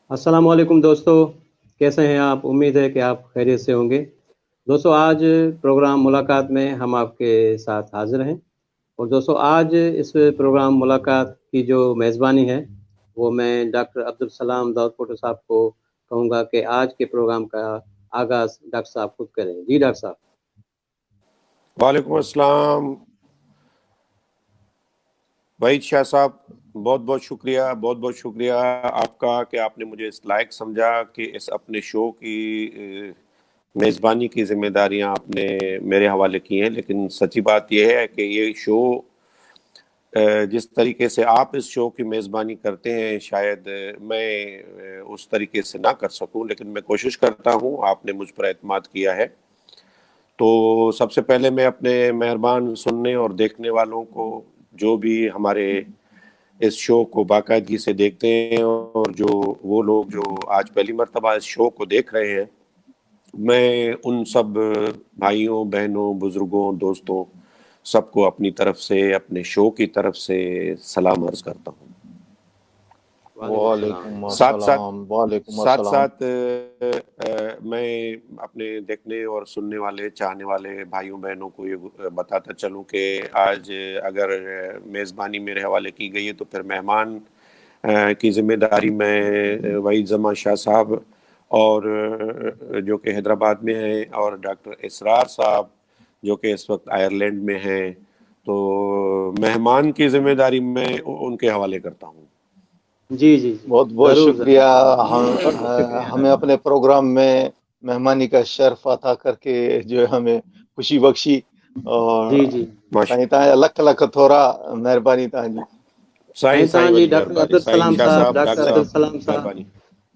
السلام علیکم دوستو، کیسے ہیں آپ؟ امید ہے کہ آپ خیریت سے ہوں گے۔ دوستو آج پروگرام ملاقات میں ہم آپ کے ساتھ حاضر ہیں، اور دوستو آج اس پروگرام ملاقات کی جو میزبانی ہے وہ میں ڈاکٹر عبدالسلام داؤدپوٹو صاحب کو کہوں گا کہ آج کے پروگرام کا آغاز ڈاکٹر صاحب خود کریں۔ جی ڈاکٹر صاحب۔ وعلیکم السلام وحید شاہ صاحب، بہت بہت شکریہ آپ کا کہ آپ نے مجھے اس لائق سمجھا کہ اس اپنے شو کی میزبانی کی ذمہ داریاں آپ نے میرے حوالے کی ہیں۔ لیکن سچی بات یہ ہے کہ یہ شو جس طریقے سے آپ اس شو کی میزبانی کرتے ہیں شاید میں اس طریقے سے نہ کر سکوں، لیکن میں کوشش کرتا ہوں۔ آپ نے مجھ پر اعتماد کیا ہے، تو سب سے پہلے میں اپنے مہربان سننے اور دیکھنے والوں کو، جو بھی ہمارے اس شو کو باقاعدگی سے دیکھتے ہیں اور جو وہ لوگ جو آج پہلی مرتبہ اس شو کو دیکھ رہے ہیں، میں ان سب بھائیوں، بہنوں، بزرگوں، دوستوں سب کو اپنی طرف سے، اپنے شو کی طرف سے سلام عرض کرتا ہوں۔ وعلیکم ساتھ السلام۔ وعلیکم السلام۔ ساتھ میں اپنے دیکھنے اور سننے والے، چاہنے والے بھائیوں بہنوں کو یہ بتاتا چلوں کہ آج اگر میزبانی میرے حوالے کی گئی ہے تو پھر مہمان کی ذمہ داری میں وحید زمان شاہ صاحب اور جو کہ حیدرآباد میں ہیں، اور ڈاکٹر اسرار صاحب جو کہ اس وقت آئرلینڈ میں ہیں، تو مہمان کی ذمہ داری میں ان کے حوالے کرتا ہوں۔ جی بہت بہت ضرور شکریہ شکریہ۔ ہمیں اپنے پروگرام میں مہمانی کا شرف عطا کر کے جو ہے ہمیں خوشی بخشی، اور جی سائیں تاں لکھ لکھ تھورا مہربانی تاں جی۔ سائیں تاں جی وڈی ڈاکٹر مہربانی، سائیں عبدالسلام شاہ صاحب، صاحب، ڈاکٹر ڈاکٹر عبدالسلام صاحب، مہربانی۔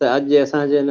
تو اج اساں جے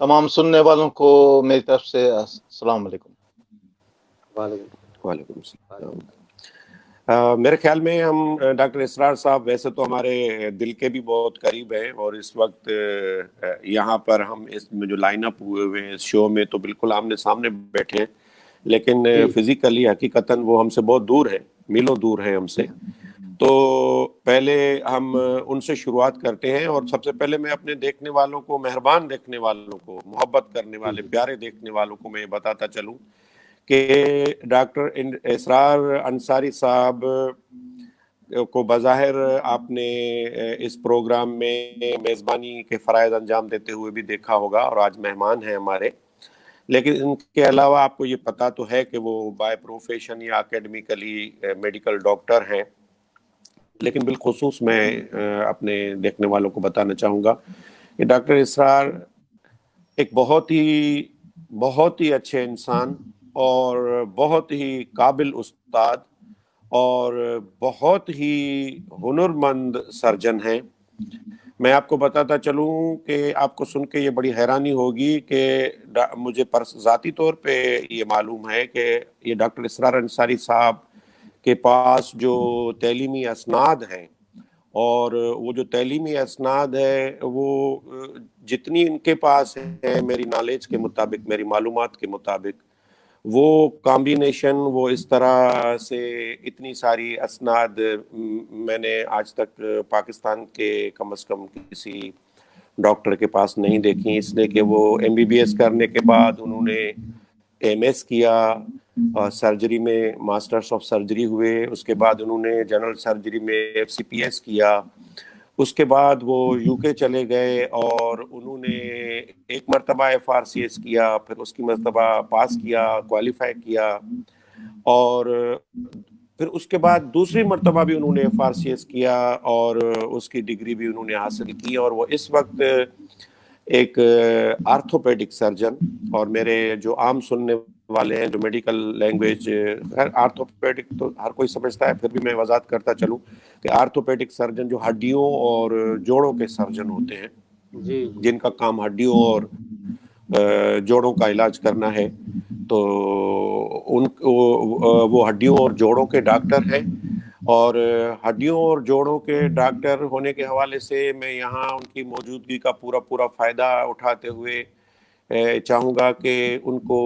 تمام سننے والوں کو میری طرف سے السلام علیکم۔ وعلیکم السلام۔ میرے خیال میں ہم ڈاکٹر اسرار صاحب ویسے تو ہمارے دل کے بھی بہت قریب ہیں، اور اس وقت یہاں پر ہم اس میں جو لائن اپ ہوئے ہیں اس شو میں تو بالکل آمنے سامنے بیٹھے ہیں، لیکن فزیکلی حقیقتاً وہ ہم سے بہت دور ہے، میلوں دور ہیں ہم سے۔ تو پہلے ہم ان سے شروعات کرتے ہیں، اور سب سے پہلے میں اپنے دیکھنے والوں کو، مہربان دیکھنے والوں کو، محبت کرنے والے پیارے دیکھنے والوں کو میں بتاتا چلوں کہ ڈاکٹر اسرار انصاری صاحب کو بظاہر آپ نے اس پروگرام میں میزبانی کے فرائض انجام دیتے ہوئے بھی دیکھا ہوگا، اور آج مہمان ہیں ہمارے۔ لیکن ان کے علاوہ آپ کو یہ پتا تو ہے کہ وہ بائی پروفیشن یا اکیڈمیکلی میڈیکل ڈاکٹر ہیں۔ لیکن بالخصوص میں اپنے دیکھنے والوں کو بتانا چاہوں گا کہ ڈاکٹر اسرار ایک بہت ہی اچھے انسان اور بہت ہی قابل استاد اور بہت ہی ہنرمند سرجن ہیں۔ میں آپ کو بتاتا چلوں کہ آپ کو سن کے یہ بڑی حیرانی ہوگی کہ مجھے ذاتی طور پہ یہ معلوم ہے کہ یہ ڈاکٹر اسرار انصاری صاحب کے پاس جو تعلیمی اسناد ہیں، اور وہ جو تعلیمی اسناد ہے وہ جتنی ان کے پاس ہے میری نالج کے مطابق، میری معلومات کے مطابق، وہ کامبینیشن، وہ اس طرح سے اتنی ساری اسناد میں نے آج تک پاکستان کے کم از کم کسی ڈاکٹر کے پاس نہیں دیکھی، اس لیے کہ وہ MBBS کرنے کے بعد انہوں نے MS کیا، سرجری میں ماسٹرز آف سرجری ہوئے، اس کے بعد انہوں نے جنرل سرجری میں FCPS کیا، اس کے بعد وہ UK چلے گئے اور انہوں نے ایک مرتبہ FRCS کیا، پھر اس کی مرتبہ پاس کیا، کوالیفائی کیا، اور پھر اس کے بعد دوسری مرتبہ بھی انہوں نے FRCS کیا اور اس کی ڈگری بھی انہوں نے حاصل کی، اور وہ اس وقت ایک آرتھوپیڈک سرجن، اور میرے جو عام سننے والے ہیں جو میڈیکل لینگویج، آرتھوپیڈک تو ہر کوئی سمجھتا ہے، پھر بھی میں وضاحت کرتا چلوں کہ آرتھوپیڈک سرجن جو ہڈیوں اور جوڑوں کے سرجن ہوتے ہیں، جن کا کام ہڈیوں اور جوڑوں کا علاج کرنا ہے، تو وہ ہڈیوں اور جوڑوں کے ڈاکٹر ہیں، اور ہڈیوں اور جوڑوں کے ڈاکٹر ہونے کے حوالے سے میں یہاں ان کی موجودگی کا پورا فائدہ اٹھاتے ہوئے چاہوں گا کہ ان کو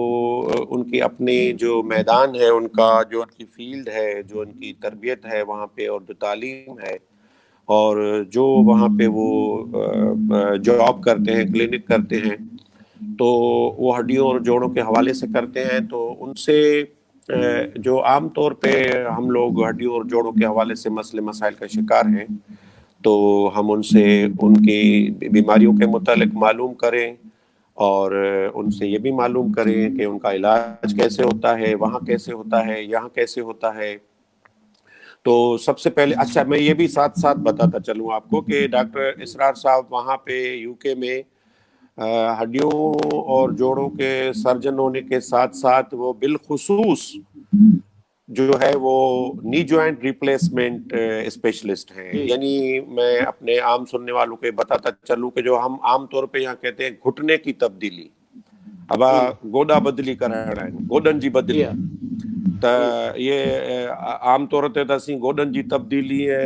ان کی اپنی جو میدان ہے، ان کا جو ان کی فیلڈ ہے، جو ان کی تربیت ہے وہاں پہ، اور جو تعلیم ہے، اور جو وہاں پہ وہ جاب کرتے ہیں، کلینک کرتے ہیں، تو وہ ہڈیوں اور جوڑوں کے حوالے سے کرتے ہیں. تو ان سے جو عام طور پہ ہم لوگ ہڈیوں اور جوڑوں کے حوالے سے مسئلے مسائل کا شکار ہیں، تو ہم ان سے ان کی بیماریوں کے متعلق معلوم کریں، اور ان سے یہ بھی معلوم کریں کہ ان کا علاج کیسے ہوتا ہے، وہاں کیسے ہوتا ہے، یہاں کیسے ہوتا ہے. تو سب سے پہلے اچھا میں یہ بھی ساتھ ساتھ بتاتا چلوں آپ کو کہ ڈاکٹر اسرار صاحب وہاں پہ یو کے میں ہڈیوں اور جوڑوں کے سرجن ہونے کے ساتھ ساتھ وہ بالخصوص جو ہے وہ نی جوائنٹ ریپلیسمنٹ اسپیشلسٹ ہیں. یعنی میں اپنے عام سننے والوں کو بتاتا چلوں کہ جو ہم عام طور پہ یہاں کہتے ہیں گھٹنے کی تبدیلی، اب گوڈا بدلی کرانا ہے، گوڈن جی بدلی، تو یہ عام طور تے اسی گوڈن جی تبدیلی ہے،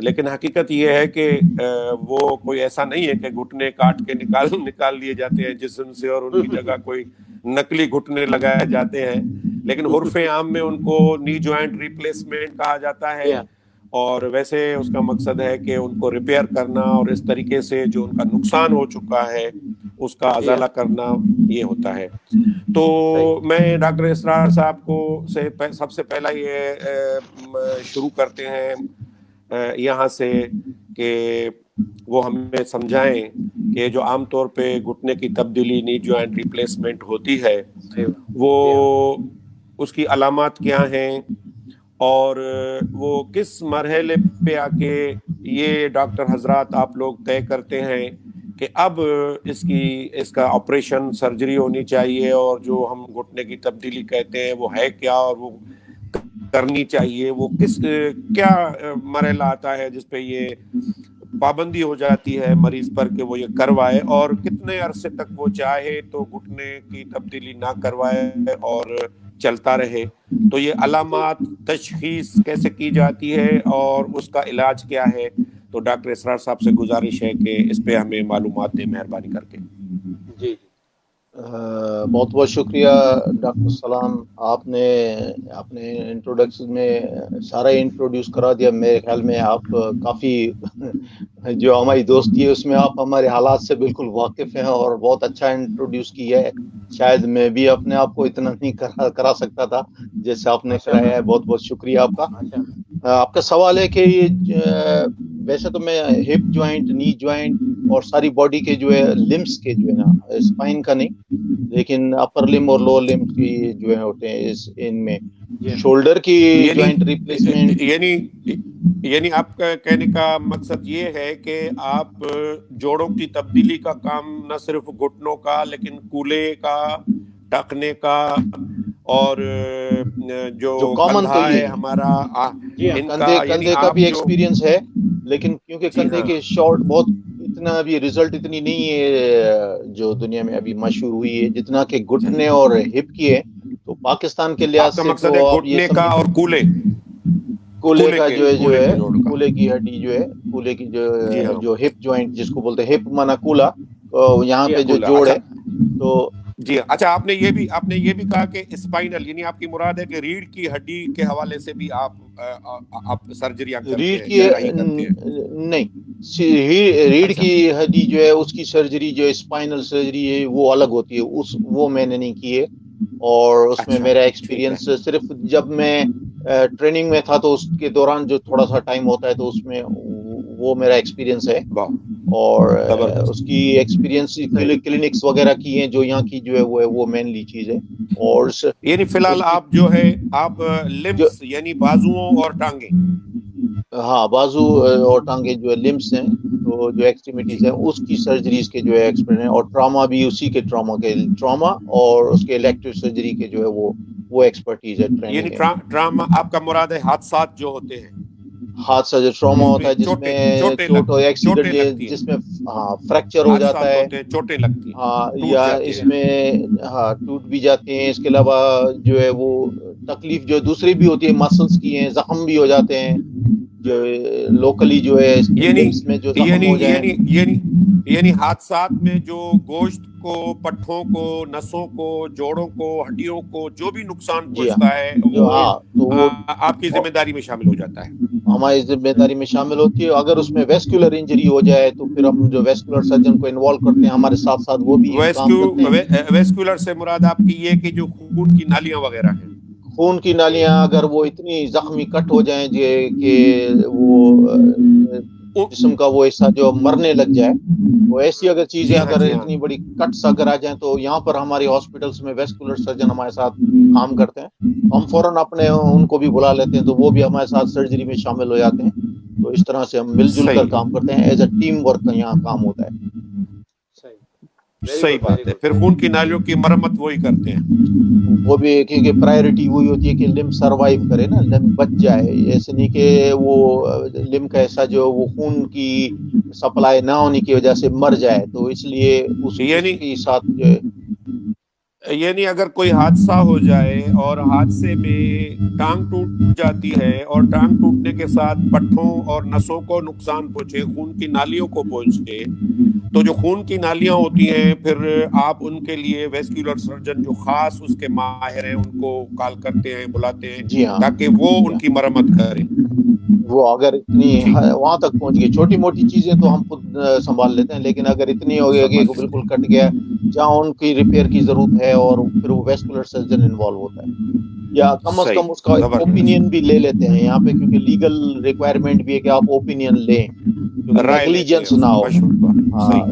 لیکن حقیقت یہ ہے کہ وہ کوئی ایسا نہیں ہے کہ گھٹنے کاٹ کے نکال لیے جاتے ہیں جسم سے اور ان کی جگہ کوئی نقلی گھٹنے لگائے جاتے ہیں، لیکن عرف عام میں ان کو نی جوائنٹ ریپلیسمنٹ کہا جاتا ہے. اور ویسے اس کا مقصد ہے کہ ان کو ریپیئر کرنا، اور اس طریقے سے جو ان کا نقصان ہو چکا ہے اس کا ازالہ کرنا، یہ ہوتا ہے. تو میں ڈاکٹر اسرار صاحب کو سب سے پہلا یہ شروع کرتے ہیں یہاں سے کہ وہ ہمیں سمجھائیں کہ جو عام طور پہ گھٹنے کی تبدیلی نی جوائنٹ ریپلیسمنٹ ہوتی ہے وہ اس کی علامات کیا ہیں، اور وہ کس مرحلے پہ آ کے یہ ڈاکٹر حضرات آپ لوگ طے کرتے ہیں کہ اب اس کا آپریشن سرجری ہونی چاہیے، اور جو ہم گھٹنے کی تبدیلی کہتے ہیں وہ ہے کیا، اور وہ کرنی چاہیے، وہ کیا مرحلہ آتا ہے جس پہ یہ پابندی ہو جاتی ہے مریض پر کہ وہ یہ کروائے، اور کتنے عرصے تک وہ چاہے تو گھٹنے کی تبدیلی نہ کروائے اور چلتا رہے. تو یہ علامات، تشخیص کیسے کی جاتی ہے اور اس کا علاج کیا ہے، تو ڈاکٹر اسرار صاحب سے گزارش ہے کہ اس پہ ہمیں معلومات دیں مہربانی کر کے. جی بہت بہت شکریہ ڈاکٹر سلام، آپ نے اپنے انٹروڈکشن میں سارا انٹروڈیوس کرا دیا. میرے خیال میں آپ کافی جو ہماری دوستی ہے اس میں آپ ہمارے حالات سے بالکل واقف ہیں اور بہت اچھا انٹروڈیوس کیا ہے. شاید میں بھی اپنے آپ کو اتنا نہیں کرا سکتا تھا جیسے آپ نے کرایا ہے. بہت بہت شکریہ آپ کا. آپ کا سوال ہے کہ یہ ویسے تو میں ہپ جوائنٹ، نی جوائنٹ اور ساری باڈی کے جو ہے لمبس کے جو ہے نا، اسپائن کا نہیں لیکن اپر لم اور لوور لم کی جو ہے ہوتے ہیں ان میں شولڈر کی جوائنٹ ریپلیسمنٹ. یعنی آپ کا کہنے کا مقصد یہ ہے کہ آپ جوڑوں کی تبدیلی کا کام نہ صرف گھٹنوں کا لیکن کولے کا، ٹکنے کا، اور جو کامن تو کندھا ہے یہ ہمارا، کندھے کا بھی ایکسپیرینس ہے، لیکن کیونکہ کندھے کے شارٹ بہت اتنا ابھی رزلٹ اتنی نہیں ہے جو دنیا میں ابھی مشہور ہوئی ہے جتنا کہ گھٹنے اور ہپ کی ہے. تو پاکستان کے لحاظ سے مقصد ہے تو آپ یہ گھٹنے کا اور کولے کا جو ہے کولے کی ہڈی جو ہے، کولے کی جو ہپ جوائنٹ جس کو بولتے ہیں، ہپ مانا کولا، یہاں پہ جو جوڑ ہے. تو جی اچھا، آپ نے یہ بھی کہا کہ اسپائنل، یعنی آپ کی مراد ہے کہ ریڑھ کی ہڈی کے حوالے سے بھی آپ سرجریاں کرتے ہیں؟ نہیں، ریڑھ کی ہڈی جو ہے اس کی سرجری جو اسپائنل سرجری ہے وہ الگ ہوتی ہے، وہ میں نے نہیں کی ہے. اور اس میں میرا ایکسپیرینس صرف جب میں ٹریننگ میں تھا تو اس کے دوران جو تھوڑا سا ٹائم ہوتا ہے تو اس میں وہ میرا ایکسپیرینس ہے. اور اس کی ایکسپیرینس کلینکس وغیرہ کی ہیں جو یہاں کی جو ہے وہ مینلی چیز ہے. اور یعنی فی الحال آپ جو ہے آپ لمبس یعنی بازوؤں اور ٹانگیں، ہاں بازو اور ٹانگیں جو ہے لمبس ہیں، تو جو ایکسٹریمیٹیز ہیں اس کی سرجریز کے جو ہے ایکسپرٹ ہیں. اور ٹراما بھی اسی کے ٹراما اور اس کے الیکٹیو سرجری کے جو ہے وہ ایکسپرٹیز ہے، ٹریننگ یعنی ہے. ٹراما آپ کا مراد ہے حادثات جو ہوتے ہیں، حادثہ جو ٹراما ہوتا ہے جس میں چوٹ اور ایکسیڈنٹ، جس میں فریکچر ہو جاتا ہے، چوٹیں لگتی ہیں، ہاں، یا اس میں ٹوٹ بھی جاتے ہیں. اس کے علاوہ جو ہے وہ تکلیف جو دوسری بھی ہوتی ہے، مسلس کی ہیں، زخم بھی ہو جاتے ہیں جو لوکلی جو ہے لمبس میں جو زخم ہو جائیں. یعنی حادثات میں جو گوشت کو، پٹھوں کو، نسوں کو، جوڑوں کو، ہڈیوں کو جو بھی نقصان جی پہنچتا ہے جو وہ تو وہ آپ کی ذمہ داری میں شامل ہو جاتا ہے. ہماری ذمہ داری میں شامل ہوتی ہے. اگر اس میں ویسکولر انجری ہو جائے تو پھر ہم جو ویسکولر سرجن کو انوالو کرتے ہیں ہمارے ساتھ ساتھ، وہ بھی کام کرتے ہیں. ویسکولر سے مراد آپ کی یہ کہ جو خون کی نالیاں وغیرہ ہیں، خون کی نالیاں اگر وہ اتنی زخمی کٹ ہو جائیں کہ وہ جسم کا وہ حصہ جو مرنے لگ جائے، وہ ایسی اگر چیزیں اگر اتنی بڑی کٹس اگر آ جائیں تو یہاں پر ہماری ہاسپٹلس میں ویسکولر سرجن ہمارے ساتھ کام کرتے ہیں. ہم فوراً اپنے ان کو بھی بلا لیتے ہیں تو وہ بھی ہمارے ساتھ سرجری میں شامل ہو جاتے ہیں. تو اس طرح سے ہم مل جل کر کام کرتے ہیں. ایز اے ٹیم ورک کا یہاں کام ہوتا ہے. صحیح بات ہے. پھر خون کی نالیوں کی مرمت وہی کرتے ہیں. وہ بھی کیونکہ پرائرٹی وہی ہوتی ہے کہ لم سروائیو کرے نا، لم بچ جائے. ایسے نہیں کہ وہ لم کا ایسا جو وہ خون کی سپلائی نہ ہونے کی وجہ سے مر جائے. تو اس لیے اس کے ساتھ جو ہے یعنی اگر کوئی حادثہ ہو جائے اور حادثے میں ٹانگ ٹوٹ جاتی ہے اور ٹانگ ٹوٹنے کے ساتھ پٹھوں اور نسوں کو نقصان پہنچے، خون کی نالیوں کو پہنچے، تو جو خون کی نالیاں ہوتی ہیں پھر آپ ان کے لیے ویسکولر سرجن جو خاص اس کے ماہر ہیں ان کو کال کرتے ہیں، بلاتے ہیں جی ہاں تاکہ وہ ان کی مرمت کریں. وہ اگر اتنی وہاں تک پہنچ گئی، چھوٹی موٹی چیزیں تو ہم خود سنبھال لیتے ہیں، لیکن اگر اتنی ہو گئی کہ بالکل کٹ گیا جہاں ان کی ریپیئر کی ضرورت ہے اور پھر وہ ویسکولر سرجن انوالو ہوتا ہے. یا کم از کم اس کا اوپینین بھی لے لیتے ہیں یہاں پہ، کیونکہ لیگل ریکوائرمنٹ بھی ہے کہ آپ اوپینین لیں کیونکہ نیگلیجنس نہ ہو.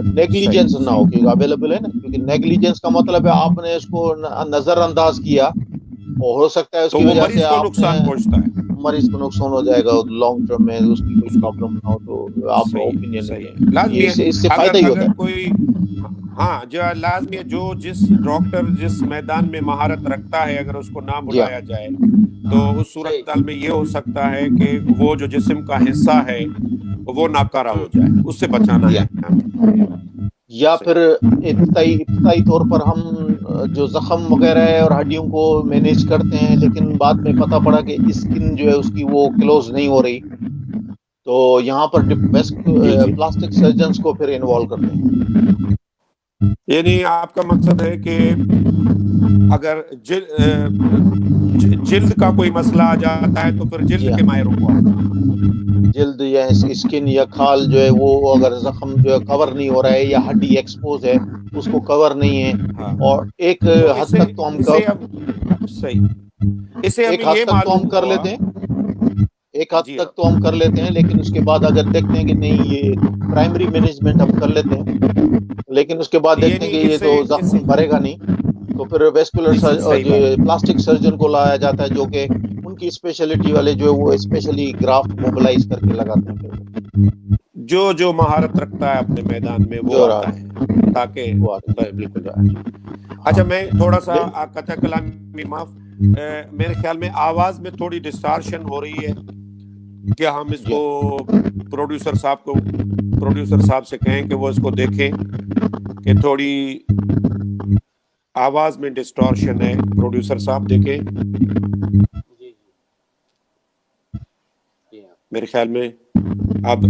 نیگلیجنس نہ ہو کیونکہ اویلیبل ہے نا. کیونکہ نیگلیجنس کا مطلب ہے آپ نے اس کو نظر انداز کیا اور ہو سکتا ہے اس کی وجہ سے آپ نے مریض کو نقصان ہو جائے گا لانگ ٹرم میں، اس کی کوئی پرابلم نہ ہو. تو آپ اوپینین لیں، اس سے فائدہ ہی ہوتا ہے. کوئی ہاں جو لازمی ہے، جو جس ڈاکٹر جس میدان میں مہارت رکھتا ہے اگر اس کو نہ بلایا جائے تو اس صورتحال میں یہ ہو سکتا ہے کہ وہ جو جسم کا حصہ ہے وہ ناکارہ ہو جائے. اس سے بچانا ہے. یا پھر ابتدائی طور پر ہم جو زخم وغیرہ ہے اور ہڈیوں کو مینیج کرتے ہیں، لیکن بعد میں پتہ پڑا کہ اسکن جو ہے اس کی وہ کلوز نہیں ہو رہی، تو یہاں پر پلاسٹک سرجنز کو پھر انوالو کرتے ہیں. یعنی آپ کا مقصد ہے کہ اگر جلد کا کوئی مسئلہ آ جاتا ہے تو پھر جلد کے ماہروں کو جلد یا اسکن یا کھال جو ہے وہ اگر زخم جو ہے کور نہیں ہو رہا ہے یا ہڈی ایکسپوز ہے اس کو کور نہیں ہے، اور ایک حد تک تو ہم کر لیتے ہیں، ایک حد تک تو ہم کر لیتے ہیں، لیکن اس کے بعد اگر دیکھتے ہیں کہ نہیں یہ پرائمری مینجمنٹ ہم کر لیتے ہیں، لیکن اس کے بعد دیکھتے ہیں کہ یہ تو زخم بھرے گا نہیں، تو پھر ویسکولر پلاسٹک سرجن کو لایا جاتا ہے جو کہ ان کی اسپیشلٹی والے جو وہ اسپیشلی گرافٹ موبلائز کر کے لگاتے ہیں. جو مہارت رکھتا ہے اپنے میدان میں وہ آتا ہے تاکہ بالکل. اچھا میں تھوڑا سا قطع کلامی معاف، میرے خیال میں آواز میں تھوڑی ڈسٹارشن ہو رہی ہے. کیا ہم اس کو پروڈیوسر صاحب سے کہیں کہ وہ اس کو دیکھیں کہ تھوڑی آواز میں ڈسٹارشن ہے؟ پروڈیوسر صاحب دیکھیں. میرے خیال میں اب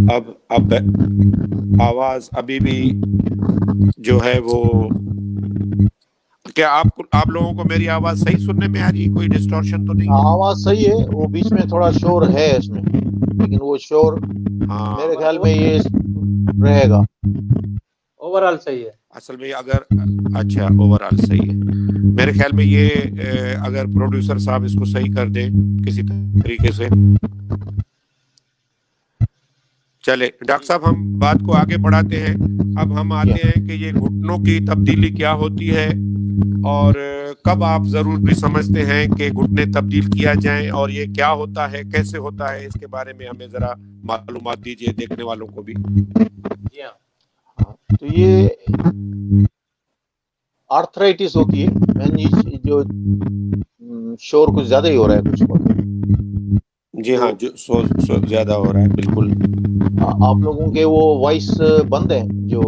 آواز ابھی بھی جو ہے وہ، کیا آپ لوگوں کو میری آواز صحیح سننے میں آ رہی ہے؟ کوئی ڈسٹارشن تو نہیں؟ آواز صحیح ہے، وہ بیچ میں تھوڑا شور ہے اس میں، لیکن وہ شور میرے خیال میں یہ رہے گا. اوورال صحیح ہے اصل میں اگر اچھا اوورال صحیح ہے. میرے خیال میں یہ اگر پروڈیوسر صاحب اس کو صحیح کر دیں کسی طریقے سے. چلے ڈاکٹر صاحب ہم بات کو آگے بڑھاتے ہیں. اب ہم آتے ہیں کہ یہ گھٹنوں کی تبدیلی کیا ہوتی ہے اور کب آپ ضروری سمجھتے ہیں کہ گھٹنے تبدیل کیا جائیں، اور یہ کیا ہوتا ہے، کیسے ہوتا ہے، اس کے بارے میں ہمیں ذرا معلومات دیجیے دیکھنے والوں کو بھی. تو یہ آرتھرائٹس ہوتی ہے جو شور کچھ زیادہ ہی ہو رہا ہے کچھ وقت. جی ہاں جو زیادہ ہو رہا ہے بالکل. آپ لوگوں کے وہ وائس بند ہے جو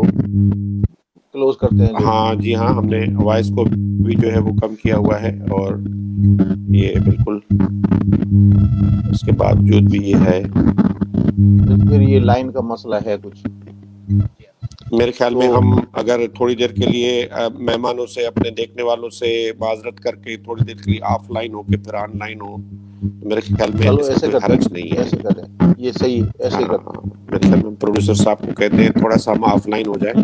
کلوز کرتے ہیں. ہاں جی ہاں، ہم نے وائس کو بھی جو ہے وہ کم کیا ہوا ہے، اور یہ بالکل اس کے باوجود بھی یہ ہے. پھر یہ لائن کا مسئلہ ہے کچھ. میرے خیال میں ہم اگر تھوڑی دیر کے لیے مہمانوں سے، اپنے دیکھنے والوں سے معذرت کر کے تھوڑی دیر کے لیے آف لائن ہو کے پھر آن لائن ہو، میرے خیال میں چلو اس ایسے میں کوئی کرتے حرج ہیں، نہیں ہے. ایسے کرتے ہیں، یہ صحیح، ایسے کرتے ہیں. میرے خیال میں پروڈیوسر صاحب کو کہتے ہیں تھوڑا سا ہم آف لائن ہو جائے.